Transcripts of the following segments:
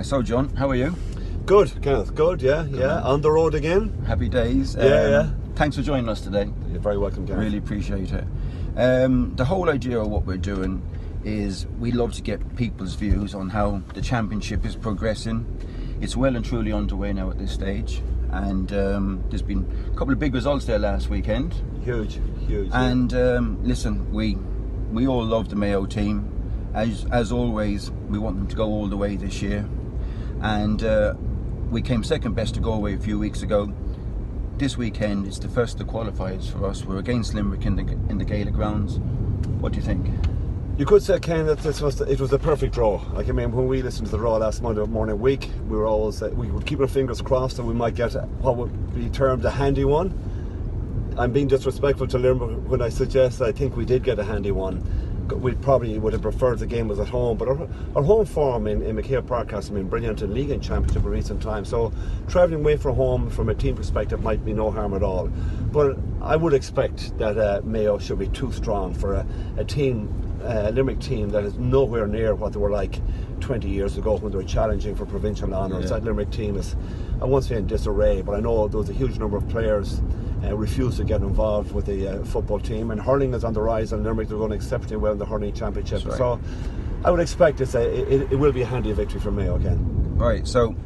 So John, how are you? Good, Kenneth. Good, yeah. On the road again. Happy days. Yeah. Thanks for joining us today. You're very welcome, Kenneth. Really appreciate it. The whole idea of what we're doing is we love to get people's views on how the championship is progressing. It's well and truly underway now at this stage, and there's been a couple of big results there last weekend. Huge. And listen, we all love the Mayo team. As always, we want them to go all the way this year. And we came second best to Galway a few weeks ago. This weekend it's the first of the qualifiers for us. We're against Limerick in the Gaelic grounds. What do you think? You could say, Ken, that it was the perfect draw. Like, I mean, when we listened to the draw last Monday morning week, we were always we would keep our fingers crossed that we might get what would be termed a handy one. I'm being disrespectful to Limerick when I suggest that I think we did get a handy one. We probably would have preferred the game was at home, but our home form in McHale Park has been brilliant in league and championship in recent times, so travelling away from home from a team perspective might be no harm at all. But I would expect that Mayo should be too strong for a team, a Limerick team that is nowhere near what they were like 20 years ago when they were challenging for provincial honours. Yeah. That Limerick team is, I won't say in disarray, but I know there was a huge number of players refused to get involved with the football team, and hurling is on the rise, and Limerick are going exceptionally well in the hurling championship. Right. So I would expect it will be a handy victory for Mayo again. Right, so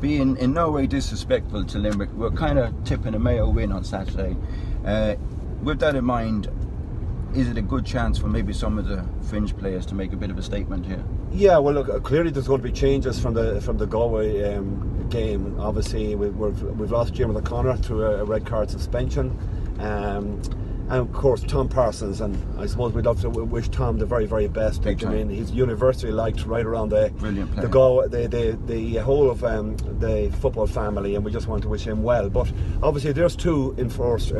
being in no way disrespectful to Limerick, we're kind of tipping a Mayo win on Saturday. With that in mind, is it a good chance for maybe some of the fringe players to make a bit of a statement here? Yeah, well, look, clearly there's going to be changes from the Galway game. Obviously, we've lost Jim O'Connor through a red card suspension, and of course Tom Parsons. And I suppose we'd love to wish Tom the very, very best. I mean, he's universally liked right around the whole of the football family, and we just want to wish him well. But obviously, there's two enforced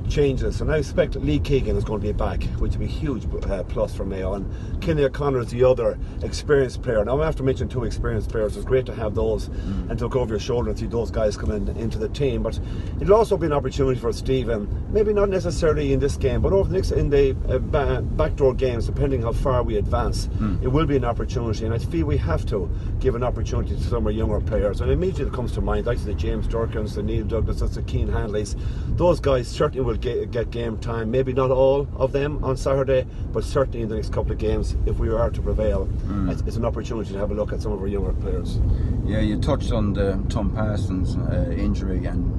changes, and I expect Lee Keegan is going to be back, which will be a huge plus for Mayo, and Kenny O'Connor is the other experienced player. Now, after mentioning two experienced players, it's great to have those and to look over your shoulder and see those guys come into the team. But it'll also be an opportunity for Stephen, maybe not necessarily in this game, but over the next in the backdoor games, depending how far we advance, it will be an opportunity, and I feel we have to give an opportunity to some of our younger players. And immediately comes to mind, like the James Durkins, the Neil Douglas, the Keane Hanleys. Those guys certainly will get game time, maybe not all of them on Saturday, but certainly in the next couple of games, if we are to prevail. It's an opportunity to have a look at some of our younger players. Yeah, you touched on the Tom Parsons injury, and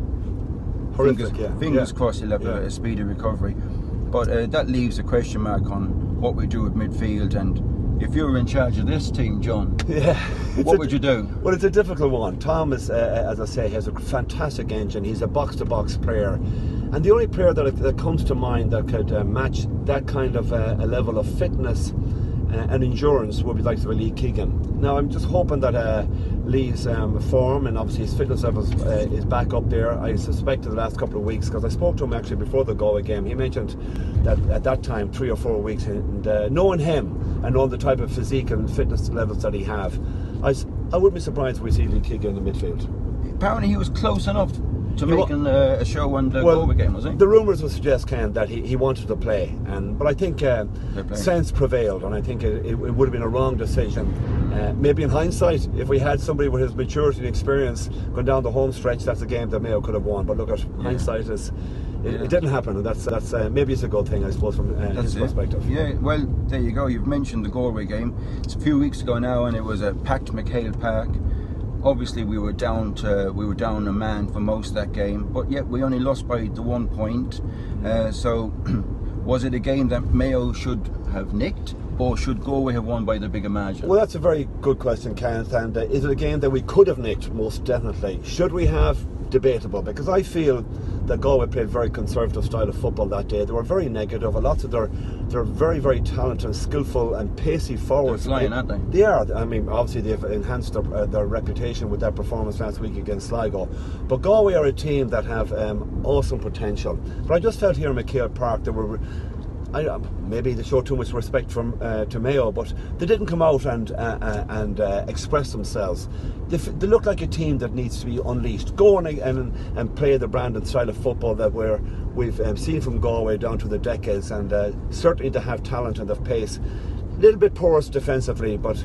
fingers crossed he'll have a speedy recovery. But that leaves a question mark on what we do with midfield. And if you were in charge of this team, John, what would you do? Well, it's a difficult one. Tom is, as I say, has a fantastic engine. He's a box-to-box player, and the only player that comes to mind that could match that kind of a level of fitness and endurance would be like Lee Keegan. Now, I'm just hoping that Lee's form and obviously his fitness levels is back up there. I suspect in the last couple of weeks, because I spoke to him actually before the Galway game, he mentioned that at that time 3 or 4 weeks, and knowing him and knowing the type of physique and fitness levels that he have, I wouldn't be surprised if we see Lee Keegan in the midfield. Apparently he was close enough to making a show on the Galway game, was he? The rumours would suggest, Ken, that he wanted to play, but I think sense prevailed, and I think it would have been a wrong decision. Maybe in hindsight, if we had somebody with his maturity and experience going down the home stretch, that's a game that Mayo could have won. But look, at hindsight is it didn't happen, and that's maybe it's a good thing, I suppose, from his perspective. Yeah, well, there you go. You've mentioned the Galway game. It's a few weeks ago now, and it was a packed McHale Park. Obviously, we were down a man for most of that game, but yet we only lost by the 1 point. So, was it a game that Mayo should have nicked, or should Galway have won by the bigger margin? Well, that's a very good question, Kenneth. And is it a game that we could have nicked? Most definitely. Should we have? Debatable, because I feel that Galway played a very conservative style of football that day. They were very negative. A lot of they're very, very talented and skillful and pacey forwards. They're flying, aren't they? They are. I mean, obviously they've enhanced their reputation with that performance last week against Sligo. But Galway are a team that have awesome potential. But I just felt here in McHale Park there were maybe they showed too much respect to Mayo, but they didn't come out and express themselves. They look like a team that needs to be unleashed. Go on and play the brand and style of football that we've seen from Galway down to the decades, and certainly they have talent and the pace. A little bit porous defensively, but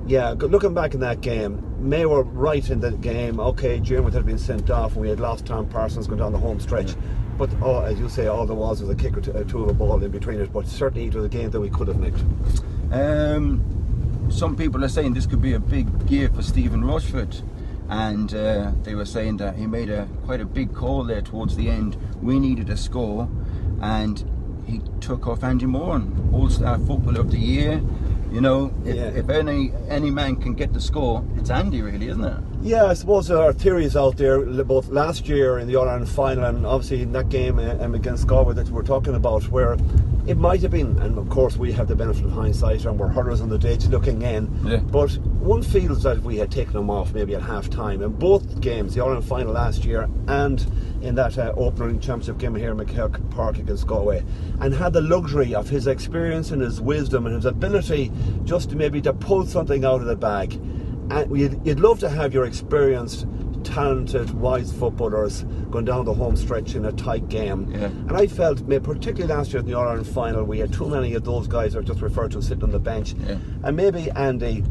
Yeah, looking back in that game, May were right in the game. Okay, Dermot had been sent off and we had lost Tom Parsons going down the home stretch. But as you say, all there was a kick or two of a ball in between it. But certainly it was a game that we could have nicked. Some people are saying this could be a big year for Stephen Rushford. And they were saying that he made quite a big call there towards the end. We needed a score, and he took off Andy Maughan, All-Star Footballer of the Year. You know, if any man can get the score, it's Andy, really, isn't it? Yeah, I suppose there are theories out there, both last year in the All-Ireland final and obviously in that game against Galway that we're talking about, where it might have been, and of course we have the benefit of hindsight and we're hurlers on the ditch looking in, but one feels that if we had taken him off maybe at half-time in both games, the All-Ireland final last year and in that opening championship game here in McKellar Park against Galway, and had the luxury of his experience and his wisdom and his ability just to pull something out of the bag. And you'd love to have your experienced, talented, wise footballers going down the home stretch in a tight game. And I felt, particularly last year in the All-Ireland final, we had too many of those guys that are just referred to sitting on the bench. And maybe Andy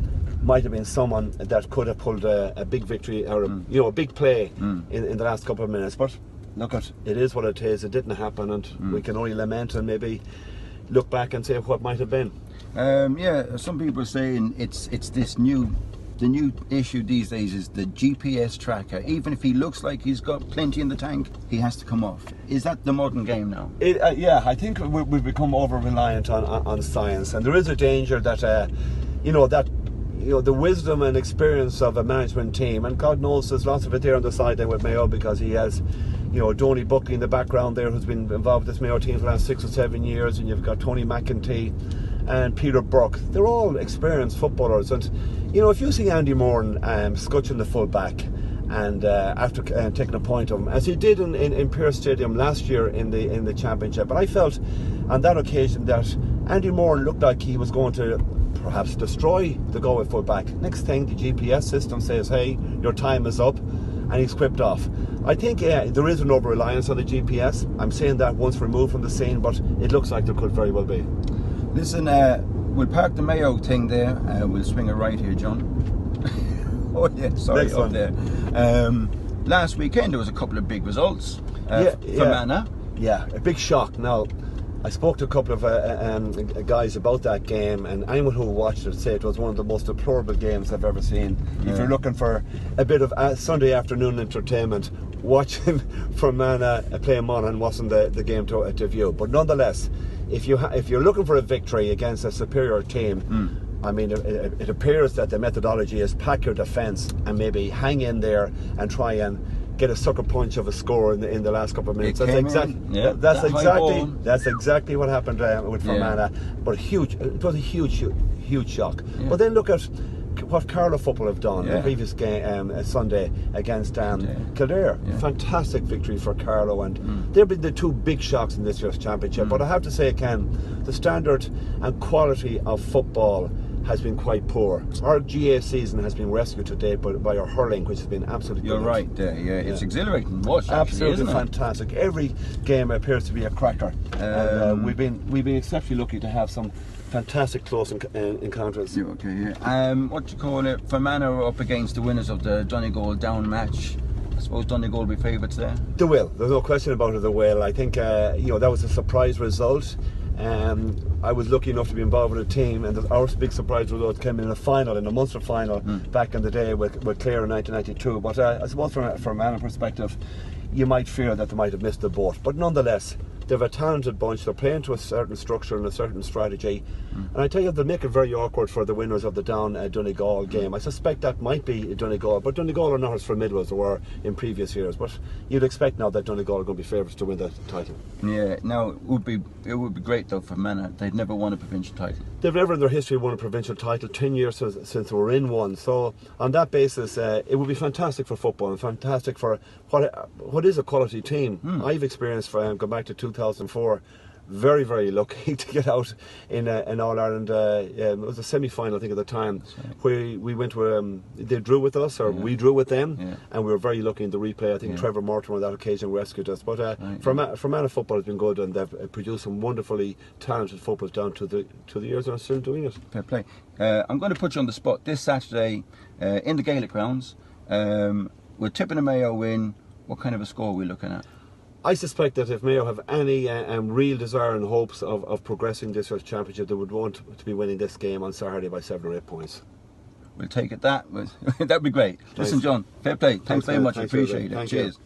might have been someone that could have pulled a big victory or a big play in the last couple of minutes. But look, it is what it is. It didn't happen, and we can only lament and maybe look back and say what might have been. Some people are saying it's the new issue these days is the GPS tracker. Even if he looks like he's got plenty in the tank, he has to come off. Is that the modern game now? I think we've become over-reliant on science, and there is a danger that the wisdom and experience of a management team, and God knows there's lots of it there on the side there with Mayo, because he has Donny Buckley in the background there, who's been involved with this Mayo team for the last 6 or 7 years, and you've got Tony McEntee and Peter Burke. They're all experienced footballers, and if you see Andy Moran scutching the full back and after taking a point of him, as he did in Pearse Stadium last year in the championship, but I felt on that occasion that Andy Moran looked like he was going to perhaps destroy the Galway full back. Next thing, the GPS system says, hey, your time is up, and he's quipped off. I think there is an over-reliance on the GPS. I'm saying that once removed from the scene, but it looks like there could very well be. Listen, we'll park the Mayo thing there. We'll swing it right here, John. Oh yeah, sorry, Next up one. there. Last weekend there was a couple of big results for Mana. Yeah, a big shock. Now, I spoke to a couple of guys about that game, and anyone who watched it said it was one of the most deplorable games I've ever seen. If you're looking for a bit of Sunday afternoon entertainment, watching Fermanagh playing Monaghan wasn't the game to view. But nonetheless, if you're looking for a victory against a superior team, I mean, it appears that the methodology is pack your defence and maybe hang in there and try and get a sucker punch of a score in the last couple of minutes. That's exactly what happened with Fermanagh. But it was a huge shock. But then look at what Carlow football have done the previous game Sunday against Kildare. Fantastic victory for Carlow, and they've been the two big shocks in this year's championship. But I have to say, Ken, the standard and quality of football has been quite poor. Our GA season has been rescued today by our hurling, which has been absolutely brilliant. You're right there, it's exhilarating to watch, absolutely, isn't it? Fantastic. Every game appears to be a cracker. And we've been exceptionally lucky to have some fantastic close encounters. What do you call it? Fermanagh are up against the winners of the Donegal Down match. I suppose Donegal will be favourites there. They will. There's no question about it. They will. I think that was a surprise result. I was lucky enough to be involved with a team, and our big surprise result came in a final, in a Munster final back in the day with Clare in 1992. But I suppose from a perspective, you might fear that they might have missed the boat. But nonetheless, they're a talented bunch. They're playing to a certain structure and a certain strategy. And I tell you, they'll make it very awkward for the winners of the Down Donegal game. I suspect that might be Donegal, but Donegal are not as formidable as they were in previous years. But you'd expect now that Donegal are going to be favourites to win the title. Yeah, now it would be great though for Mana. They'd never won a provincial title. They've never in their history won a provincial title. 10 years since they were in one. So on that basis, it would be fantastic for football and fantastic for what is a quality team. I've experienced going back to 2004. very, very lucky to get out in All Ireland. It was a semi-final, I think, at the time, where we went to. They drew with us, or we drew with them, and we were very lucky in the replay. I think Trevor Mortimer on that occasion rescued us. But for Man of Football, has been good, and they've produced some wonderfully talented footballers down to the years, and are still doing it. Fair play. I'm going to put you on the spot this Saturday in the Gaelic grounds. We're tipping a Mayo win. What kind of a score are we looking at? I suspect that if Mayo have any real desire and hopes of progressing this year's championship, they would want to be winning this game on Saturday by 7 or 8 points. We'll take it that. That'd be great. Listen, John, fair play. Thanks very much. I appreciate it. Cheers.